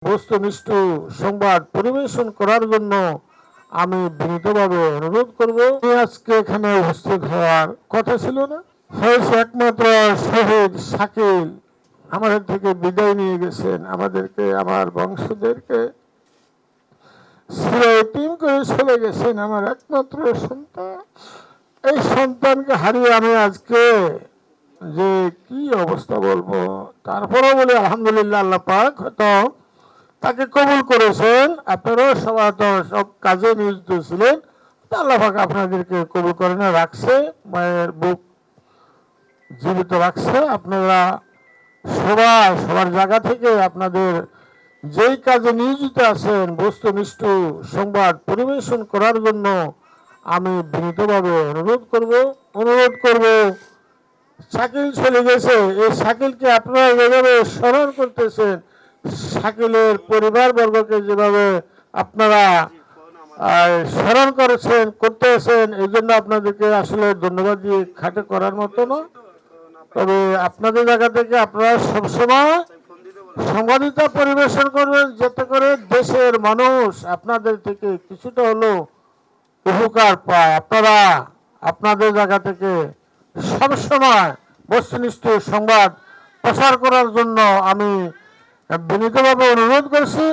বস্তুনিষ্ঠ সংবাদ পরিবেশন করার জন্য আমি বিনীতভাবে অনুরোধ করব। আজকে এখানে উপস্থিত হওয়ার কথা ছিল না, হয়েছে একমাত্র শহীদ শাকিল আমাদের থেকে বিদায় নিয়ে গেছেন, আমাদেরকে, আমার বংশদেরকে সিরাইটিম করে চলে গেছেন, আমার একমাত্র সন্তান। এই সন্তানকে হারিয়ে আমি আজকে যে কি অবস্থা বলবো, তারপরেও বলি আলহামদুলিল্লাহ, আল্লাহ পাক হয়তো তাকে কবুল করেছেন। আপনারাও সবাই তো সব কাজে নিয়োজিত ছিলেন, আল্লাহ পাক আপনাদেরকে কবুল করে না, রাখছে, মায়ের বুক জীবিত রাখছে। আপনারা সবাই সবার জায়গা থেকে আপনাদের যেই কাজে নিয়োজিত আছেন বস্তুনিষ্ঠ সংবাদ পরিবেশন করার জন্য আমি বিনীতভাবে অনুরোধ করব। শাকিল চলে গেছে, এই শাকিলকে আপনারা যেভাবে স্মরণ করতেছেন, শাকিলের পরিবারবর্গকে যেভাবে আপনারা স্মরণ করতেছেন, এই জন্য আপনাদেরকে আসলে ধন্যবাদ দিয়ে খাটে করার মতো না। তবে আপনাদের জায়গা থেকে আপনারা সবসময় সংবাদিতা পরিবেশন করবেন, যাতে করে দেশের মানুষ আপনাদের থেকে কিছুটা হলেও উপকার পায়। আপনারা আপনাদের জায়গা থেকে সবসময় বস্তুনিষ্ঠ সংবাদ প্রচার করার জন্য আমি বিনীতভাবে অনুরোধ করছি।